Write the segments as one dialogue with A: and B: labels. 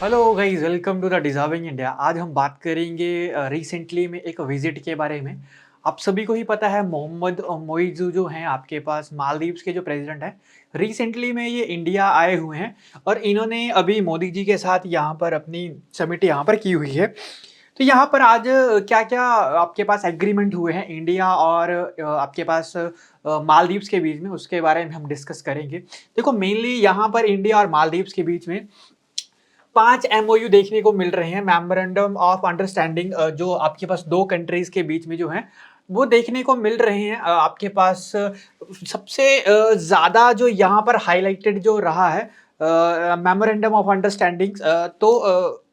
A: Hello guys, welcome to the deserving India. आज हम बात करेंगे रिसेंटली में एक विज़िट के बारे में। आप सभी को ही पता है मोहम्मद मोइज़ू जो हैं आपके पास मालदीव्स के जो प्रेज़िडेंट हैं, रिसेंटली में ये इंडिया आए हुए हैं और इन्होंने अभी मोदी जी के साथ यहाँ पर अपनी समिट यहाँ पर की हुई है। तो यहाँ पर आज क्या-क्या आपके पास एग्रीमेंट हुए हैं इंडिया और आपके पास मालदीव्स के बीच में, उसके बारे में हम डिस्कस करेंगे। देखो मेनली यहाँ पर इंडिया और मालदीव्स के बीच में 5 एमओयू देखने को मिल रहे हैं, मेमोरेंडम ऑफ अंडरस्टैंडिंग जो आपके पास 2 कंट्रीज़ के बीच में जो हैं, वो देखने को मिल रहे हैं। आपके पास सबसे ज़्यादा जो यहाँ पर हाइलाइटेड जो रहा है मेमोरेंडम ऑफ अंडरस्टैंडिंग्स तो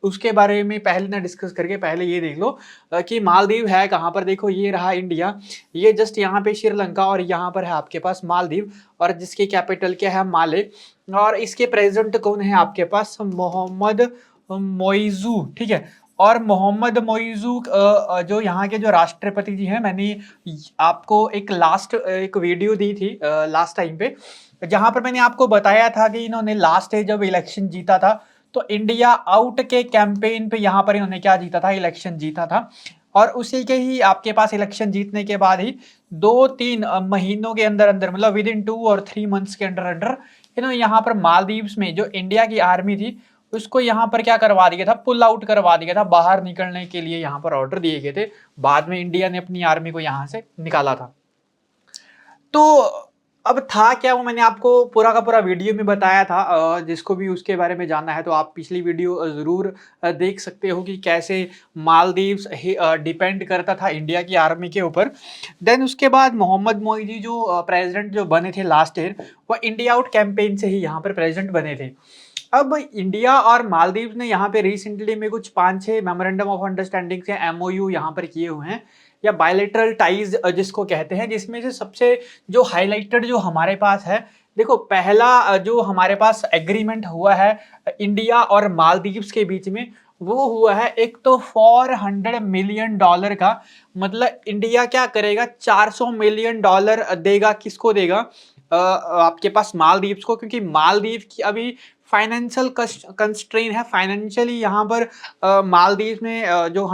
A: उसके बारे में पहले ना डिस्कस करके पहले ये देख लो कि मालदीव है कहाँ पर। देखो ये रहा इंडिया, ये जस्ट यहाँ पे श्रीलंका और यहाँ पर है आपके पास मालदीव और जिसकी कैपिटल क्या है माले। और इसके प्रेसिडेंट कौन है आपके पास मोहम्मद मोइज़ू, ठीक है। और मोहम्मद मोइज़ू जो यहाँ के जो राष्ट्रपति जी हैं, मैंने आपको एक वीडियो दी थी लास्ट टाइम पे, जहाँ पर मैंने आपको बताया था कि इन्होंने लास्ट डे जब इलेक्शन जीता था तो इंडिया आउट के कैंपेन पे यहाँ पर इन्होंने क्या जीता था, इलेक्शन जीता था। और उसी के ही आपके पास इलेक्शन जीतने के बाद ही 2-3 महीनों के अंदर अंदर, मतलब विद इन 2 और 3 मंथ्स के अंडर अंडर इन्होंने यहाँ पर मालदीव्स में जो इंडिया की आर्मी थी उसको यहाँ पर क्या करवा दिया था, पुल आउट करवा दिया था, बाहर निकलने के लिए यहाँ पर ऑर्डर दिए गए थे। बाद में इंडिया ने अपनी आर्मी को यहाँ से निकाला था। तो अब था क्या, वो मैंने आपको पूरा का पूरा वीडियो में बताया था। जिसको भी उसके बारे में जानना है तो आप पिछली वीडियो ज़रूर देख सकते हो कि कैसे मालदीव्स डिपेंड करता था इंडिया की आर्मी के ऊपर। देन उसके बाद मोहम्मद मोईजी जो प्रेसिडेंट जो बने थे लास्ट ईयर, वो इंडिया आउट कैंपेन से ही यहाँ पर प्रेसिडेंट बने थे। अब इंडिया और मालदीव ने यहाँ पे रिसेंटली में कुछ 5-6 मेमोरेंडम ऑफ अंडरस्टैंडिंग से एमओयू यहाँ पर किए हुए हैं, या बायलैटरल टाइज जिसको कहते हैं, जिसमें से सबसे जो हाइलाइटेड जो हमारे पास है, देखो पहला जो हमारे पास एग्रीमेंट हुआ है इंडिया और मालदीव्स के बीच में, वो हुआ है एक तो $400 मिलियन का। मतलब इंडिया क्या करेगा, $400 मिलियन देगा, किसको देगा, आपके पास मालदीव्स को, क्योंकि मालदीव की अभी फाइनेंशियल कंस्ट्रेन है फाइनेंशियली। यहाँ पर मालदीव में जो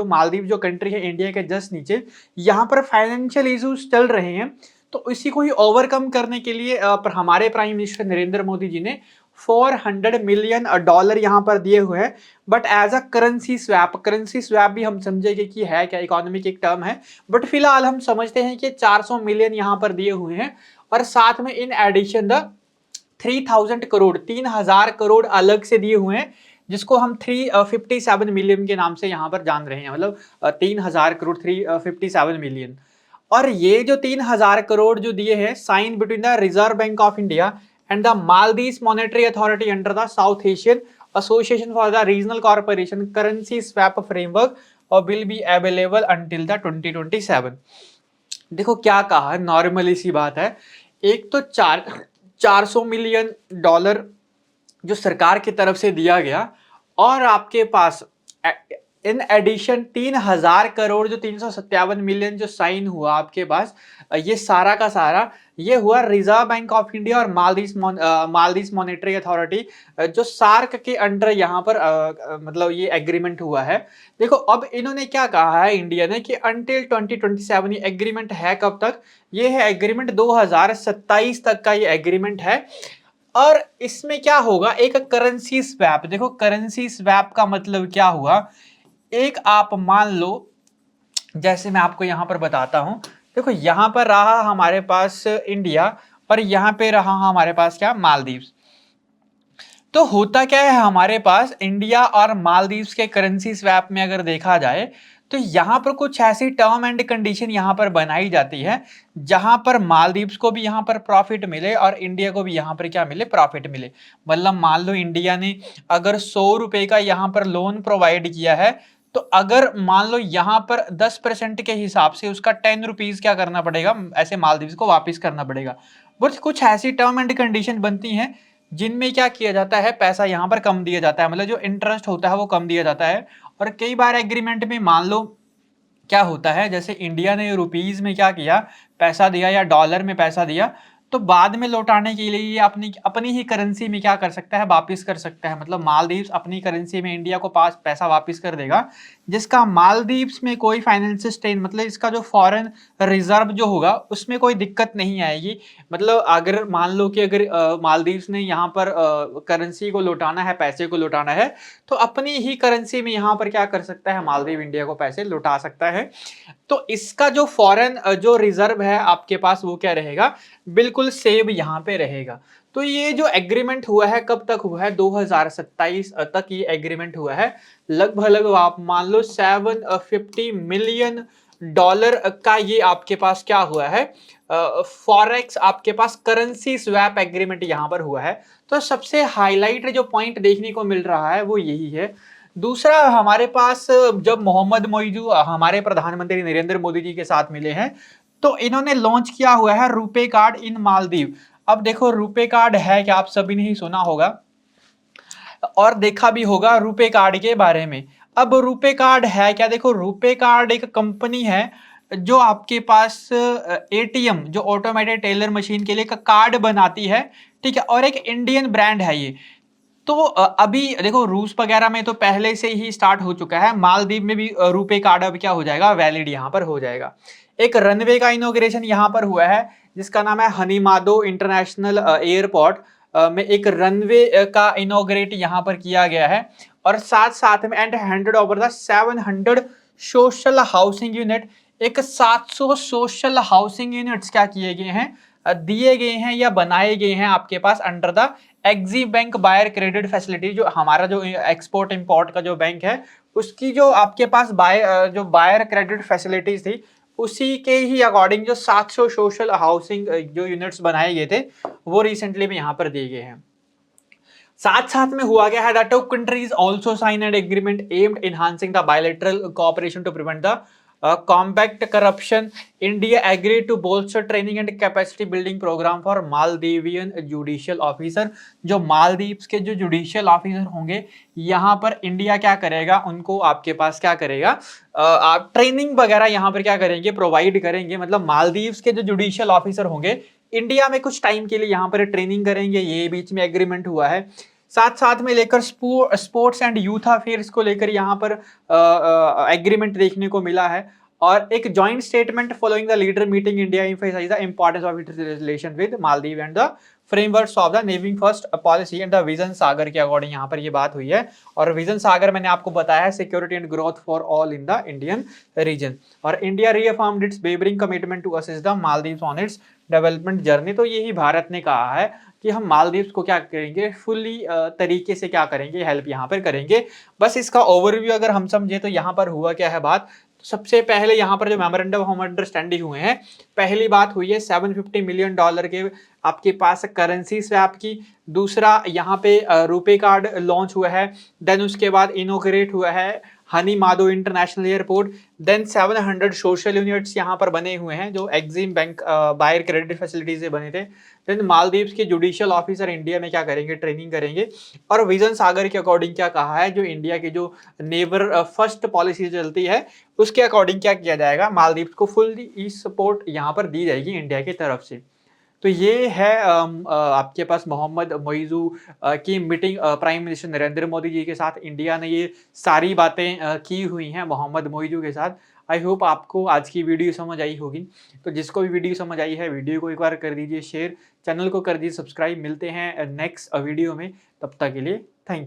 A: मालदीव जो कंट्री है इंडिया के जस्ट नीचे, यहाँ पर फाइनेंशियल इश्यूज चल रहे हैं। तो इसी को ही ओवरकम करने के लिए पर हमारे प्राइम मिनिस्टर नरेंद्र मोदी जी ने $400 मिलियन यहाँ पर दिए हुए हैं। But as a currency swap भी हम समझेंगे कि है क्या, इकोनॉमिक एक टर्म है, बट फिलहाल हम समझते हैं कि 400 मिलियन यहाँ पर दिए हुए हैं। और साथ में in addition the 3000 crore, 3000 crore अलग से दिए हुए हैं, जिसको हम 357 मिलियन के नाम से यहाँ पर जान रहे हैं। मतलब 3000 करोड़, 357 मिलियन। और ये जो 3000 करोड़ जो दिए हैं, sign between the Reserve Bank of India and the Maldives Monetary Authority under the South Asian Association for the Regional Corporation currency swap framework और will be available until the 2027। देखो क्या कहा, नॉर्मली सी बात है। एक तो 400 मिलियन डॉलर जो सरकार की तरफ से दिया गया, और आपके पास इन एडिशन 3000 करोड़, जो 357 मिलियन जो साइन हुआ आपके पास, ये सारा का सारा ये हुआ रिजर्व बैंक ऑफ इंडिया और मालदीव मॉनेटरी अथॉरिटी, जो सार्क के अंडर यहाँ पर मतलब ये एग्रीमेंट हुआ है। देखो अब इन्होंने क्या कहा है इंडिया ने कि अंटिल 2027 ये एग्रीमेंट है। कब तक ये है एग्रीमेंट, 2027 तक का ये एग्रीमेंट है। और इसमें क्या होगा, एक करेंसी स्वैप। देखो करेंसी स्वैप का मतलब क्या हुआ, एक आप मान लो, जैसे मैं आपको यहां पर बताता हूं। देखो यहां पर रहा हमारे पास इंडिया और यहां पे रहा हमारे पास क्या, मालदीव। तो होता क्या है, हमारे पास इंडिया और मालदीव्स के करेंसी स्वैप में अगर देखा जाए तो यहां पर कुछ ऐसी टर्म एंड कंडीशन यहां पर बनाई जाती है जहां पर मालदीव्स को भी यहां पर प्रॉफिट मिले और इंडिया को भी यहां पर क्या मिले, प्रॉफिट मिले। मतलब मान लो इंडिया ने अगर ₹100 का यहां पर लोन प्रोवाइड किया है, तो अगर मान लो यहां पर 10% के हिसाब से उसका ₹10 क्या करना पड़ेगा, ऐसे मालदीव्स को वापिस करना पड़ेगा। बट कुछ ऐसी टर्म एंड कंडीशन बनती हैं जिनमें क्या किया जाता है, पैसा यहाँ पर कम दिया जाता है, मतलब जो इंटरेस्ट होता है वो कम दिया जाता है। और कई बार एग्रीमेंट में मान लो क्या होता है, जैसे इंडिया ने रुपीज में क्या किया, पैसा दिया या डॉलर में पैसा दिया, तो बाद में लौटाने के लिए ये अपनी अपनी ही करेंसी में क्या कर सकता है, वापिस कर सकता है। मतलब मालदीव्स अपनी करेंसी में इंडिया को पास पैसा वापिस कर देगा, जिसका मालदीव्स में कोई फाइनेंशियल स्ट्रेन, मतलब इसका जो फॉरेन रिजर्व जो होगा उसमें कोई दिक्कत नहीं आएगी। मतलब अगर मान लो कि अगर मालदीव्स ने यहाँ पर करेंसी को लौटाना है, पैसे को लौटाना है, तो अपनी ही करेंसी में यहाँ पर क्या कर सकता है, मालदीव इंडिया को पैसे लौटा सकता है। तो इसका जो फॉरेन जो रिजर्व है आपके पास वो क्या रहेगा, बिल्कुल सेव यहाँ पे रहेगा। तो ये जो एग्रीमेंट हुआ है कब तक हुआ है, 2027 तक ये एग्रीमेंट हुआ है। लगभग आप मान लो $750 मिलियन का ये आपके पास क्या हुआ है, फॉरेक्स आपके पास करेंसी स्वैप एग्रीमेंट यहाँ पर हुआ है। तो सबसे हाईलाइट जो पॉइंट देखने को मिल रहा है वो यही है। दूसरा, हमारे पास जब मोहम्मद मोइजू हमारे प्रधानमंत्री नरेंद्र मोदी जी के साथ मिले हैं, तो इन्होंने लॉन्च किया हुआ है रुपे कार्ड इन मालदीव। अब देखो रुपे कार्ड है क्या, आप सभी ने ही सुना होगा और देखा भी होगा रुपे कार्ड के बारे में। अब रुपे कार्ड है क्या, देखो रुपे कार्ड एक कंपनी है जो आपके पास एटीएम, जो ऑटोमेटेड टेलर मशीन के लिए का कार्ड बनाती है, ठीक है, और एक इंडियन ब्रांड है ये। तो अभी देखो रूस वगैरह में तो पहले से ही स्टार्ट हो चुका है, मालदीव में भी रुपे कार्ड अब क्या हो जाएगा, वैलिड यहाँ पर हो जाएगा। एक रनवे का इनॉग्रेशन यहाँ पर हुआ है जिसका नाम है हनीमादो इंटरनेशनल एयरपोर्ट में एक रनवे का इनॉग्रेट यहाँ पर किया गया है। और साथ साथ में and handed over the 700 social housing unit, एक 700 सोशल हाउसिंग यूनिट्स क्या किए गए हैं, दिए गए हैं या बनाए गए हैं आपके पास under the Exim bank buyer credit facility. जो हमारा जो एक्सपोर्ट इंपोर्ट का जो बैंक है उसकी जो आपके पास जो बायर क्रेडिट फैसिलिटीज थी, उसी के ही अकॉर्डिंग जो 700 सोशल हाउसिंग जो यूनिट्स बनाए गए थे वो रिसेंटली में यहाँ पर दिए गए हैं। साथ साथ में हुआ गया है that two countries also sign an agreement aimed enhancing the bilateral cooperation to prevent the combat corruption. India agree to bolster training and capacity building program for Maldivian judicial officer. जो मालदीव्स के जो जुडिशियल ऑफिसर होंगे यहाँ पर India क्या करेगा, उनको आपके पास क्या करेगा, आप ट्रेनिंग वगैरह यहाँ पर क्या करेंगे, प्रोवाइड करेंगे। मतलब मालदीव्स के जो जुडिशियल ऑफिसर होंगे इंडिया में कुछ टाइम के लिए यहाँ पर ट्रेनिंग करेंगे, ये बीच में एग्रीमेंट हुआ है। साथ साथ में लेकर स्पोर्ट्स एंड यूथ अफेयर्स को लेकर यहाँ पर एग्रीमेंट देखने को मिला है। और एक joint statement following the leader meeting India emphasise the importance of its relation with Maldives and the frameworks of the नेविंग first policy and the vision Sagar के अकॉर्डिंग यहाँ पर ये बात हुई है। और विजन सागर मैंने आपको बताया है security and growth for all in the Indian region. और India reaffirmed its wavering commitment to assist the Maldives on its development journey. तो यही भारत ने कहा है कि हम मालदीव्स को क्या करेंगे, फुल्ली तरीके से क्या करेंगे, हेल्प यहाँ पर करेंगे। बस इसका ओवरव्यू अगर हम समझे तो यहाँ पर हुआ क्या है बात, तो सबसे पहले यहाँ पर जो मेमोरेंडम ऑफ अंडरस्टैंडिंग हुए हैं, पहली बात हुई है $750 मिलियन के आपके पास करेंसी स्वैप की। दूसरा यहाँ पे रुपे कार्ड लॉन्च हुआ है। देन उसके बाद इनोग्रेट हुआ है Hanimaadhoo international airport. Then 700 social units यहाँ पर बने हुए हैं जो Exim bank buyer credit facility से बने थे। देन मालदीव्स के जुडिशियल ऑफिसर इंडिया में क्या करेंगे, ट्रेनिंग करेंगे। और विजन सागर के अकॉर्डिंग क्या कहा है, जो इंडिया की जो नेबर फर्स्ट पॉलिसी चलती है उसके अकॉर्डिंग क्या किया जाएगा, मालदीव्स को फुल सपोर्ट यहाँ पर दी जाएगी इंडिया की तरफ से। तो ये है आपके पास मोहम्मद मोइजू की meeting prime minister Narendra Modi ji के साथ। इंडिया ने ये सारी बातें की हुई हैं मोहम्मद मोइजू के साथ। आई होप आपको आज की वीडियो समझ आई होगी। तो जिसको भी वीडियो समझ आई है वीडियो को एक बार कर दीजिए शेयर, चैनल को कर दीजिए सब्सक्राइब। मिलते हैं नेक्स्ट वीडियो में, तब तक के लिए थैंक यू।